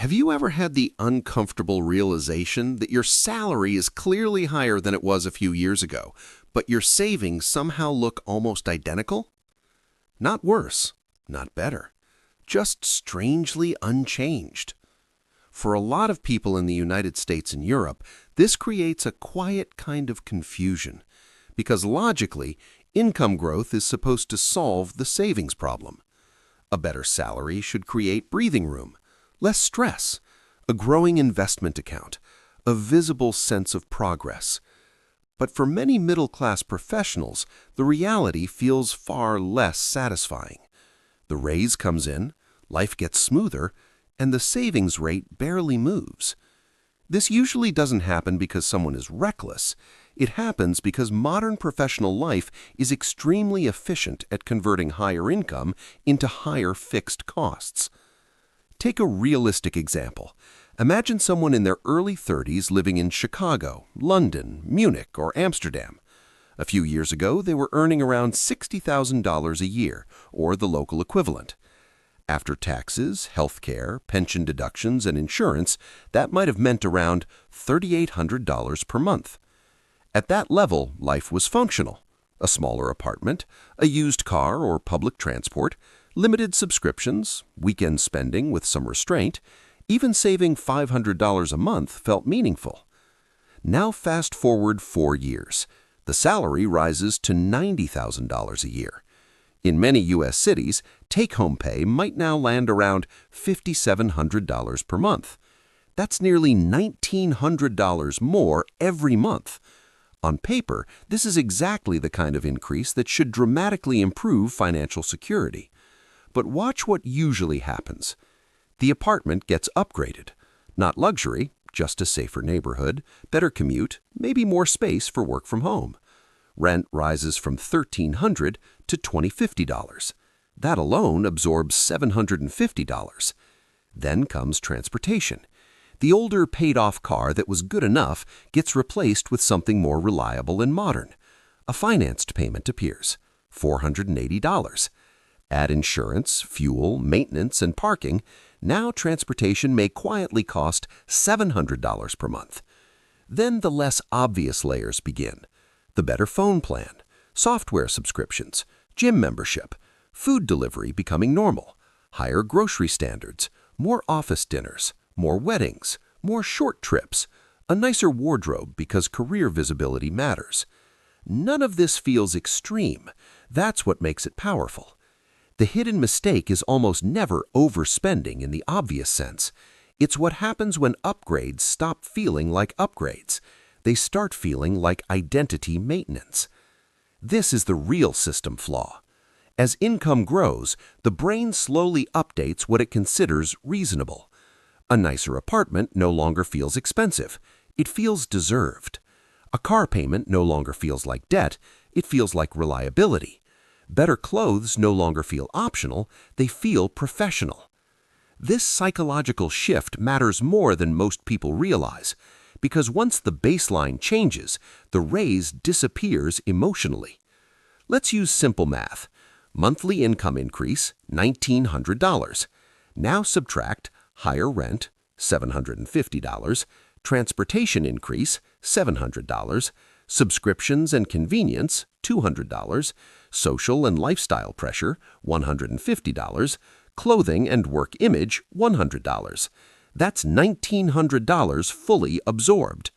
Have you ever had the uncomfortable realization that your salary is clearly higher than it was a few years ago, but your savings somehow look almost identical? Not worse, not better, just strangely unchanged. For a lot of people in the United States and Europe, this creates a quiet kind of confusion, because logically, income growth is supposed to solve the savings problem. A better salary should create breathing room, less stress, a growing investment account, a visible sense of progress. But for many middle-class professionals, the reality feels far less satisfying. The raise comes in, life gets smoother, and the savings rate barely moves. This usually doesn't happen because someone is reckless. It happens because modern professional life is extremely efficient at converting higher income into higher fixed costs. Take a realistic example. Imagine someone in their early 30s living in Chicago, London, Munich, or Amsterdam. A few years ago, they were earning around $60,000 a year, or the local equivalent. After taxes, healthcare, pension deductions, and insurance, that might have meant around $3,800 per month. At that level, life was functional. A smaller apartment, a used car or public transport, limited subscriptions, weekend spending with some restraint, even saving $500 a month felt meaningful. Now fast forward 4 years. The salary rises to $90,000 a year. In many U.S. cities, take-home pay might now land around $5,700 per month. That's nearly $1,900 more every month. On paper, this is exactly the kind of increase that should dramatically improve financial security. But watch what usually happens. The apartment gets upgraded. Not luxury, just a safer neighborhood, better commute, maybe more space for work from home. Rent rises from $1,300 to $2,050. That alone absorbs $750. Then comes transportation. The older paid-off car that was good enough gets replaced with something more reliable and modern. A financed payment appears, $480. Add insurance, fuel, maintenance, and parking. Now transportation may quietly cost $700 per month. Then the less obvious layers begin. The better phone plan, software subscriptions, gym membership, food delivery becoming normal, higher grocery standards, more office dinners, more weddings, more short trips, a nicer wardrobe because career visibility matters. None of this feels extreme. That's what makes it powerful. The hidden mistake is almost never overspending in the obvious sense. It's what happens when upgrades stop feeling like upgrades. They start feeling like identity maintenance. This is the real system flaw. As income grows, the brain slowly updates what it considers reasonable. A nicer apartment no longer feels expensive. It feels deserved. A car payment no longer feels like debt. It feels like reliability. Better clothes no longer feel optional, they feel professional. This psychological shift matters more than most people realize, because once the baseline changes, the raise disappears emotionally. Let's use simple math. Monthly income increase, $1,900. Now subtract higher rent, $750, transportation increase, $700, subscriptions and convenience, $200, social and lifestyle pressure, $150, clothing and work image, $100. That's $1,900 fully absorbed.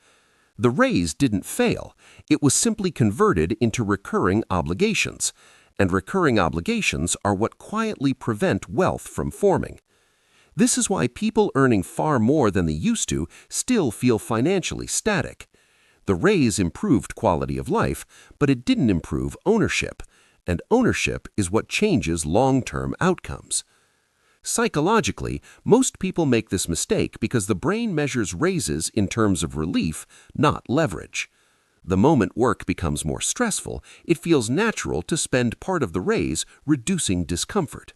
The raise didn't fail. It was simply converted into recurring obligations, and recurring obligations are what quietly prevent wealth from forming. This is why people earning far more than they used to still feel financially static. The raise improved quality of life, but it didn't improve ownership, and ownership is what changes long-term outcomes. Psychologically, most people make this mistake because the brain measures raises in terms of relief, not leverage. The moment work becomes more stressful, it feels natural to spend part of the raise reducing discomfort.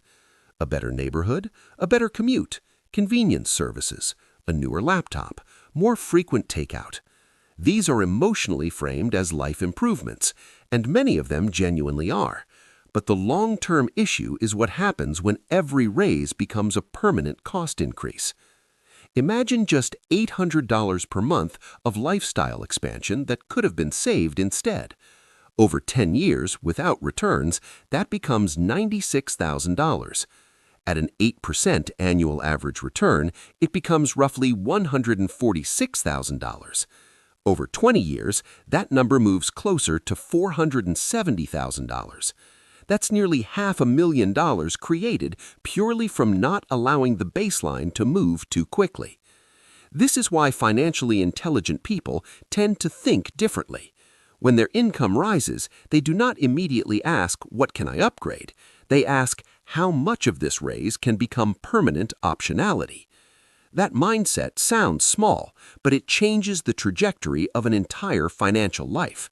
A better neighborhood, a better commute, convenience services, a newer laptop, more frequent takeout. These are emotionally framed as life improvements, and many of them genuinely are. But the long-term issue is what happens when every raise becomes a permanent cost increase. Imagine just $800 per month of lifestyle expansion that could have been saved instead. Over 10 years, without returns, that becomes $96,000. At an 8% annual average return, it becomes roughly $146,000. Over 20 years, that number moves closer to $470,000. That's nearly $500,000 created purely from not allowing the baseline to move too quickly. This is why financially intelligent people tend to think differently. When their income rises, they do not immediately ask, "What can I upgrade?" They ask, "How much of this raise can become permanent optionality?" That mindset sounds small, but it changes the trajectory of an entire financial life.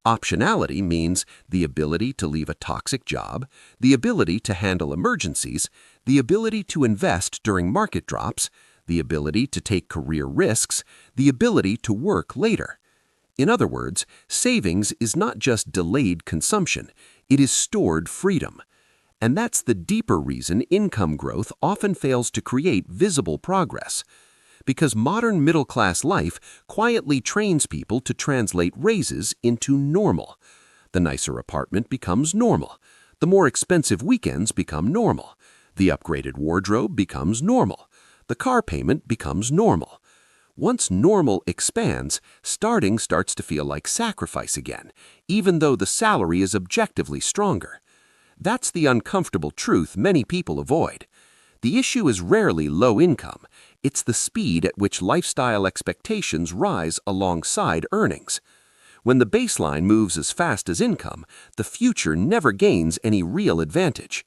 Optionality means the ability to leave a toxic job, the ability to handle emergencies, the ability to invest during market drops, the ability to take career risks, the ability to work later. In other words, savings is not just delayed consumption, it is stored freedom. And that's the deeper reason income growth often fails to create visible progress. Because modern middle-class life quietly trains people to translate raises into normal. The nicer apartment becomes normal. The more expensive weekends become normal. The upgraded wardrobe becomes normal. The car payment becomes normal. Once normal expands, starting starts to feel like sacrifice again, even though the salary is objectively stronger. That's the uncomfortable truth many people avoid. The issue is rarely low income. It's the speed at which lifestyle expectations rise alongside earnings. When the baseline moves as fast as income, the future never gains any real advantage.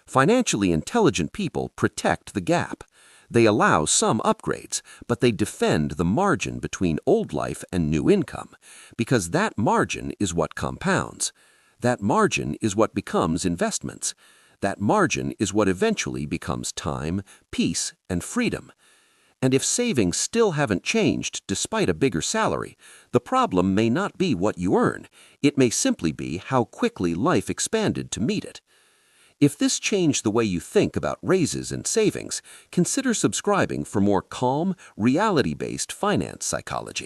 Financially intelligent people protect the gap. They allow some upgrades, but they defend the margin between old life and new income, because that margin is what compounds. That margin is what becomes investments. That margin is what eventually becomes time, peace, and freedom. And if savings still haven't changed despite a bigger salary, the problem may not be what you earn. It may simply be how quickly life expanded to meet it. If this changed the way you think about raises and savings, consider subscribing for more calm, reality-based finance psychology.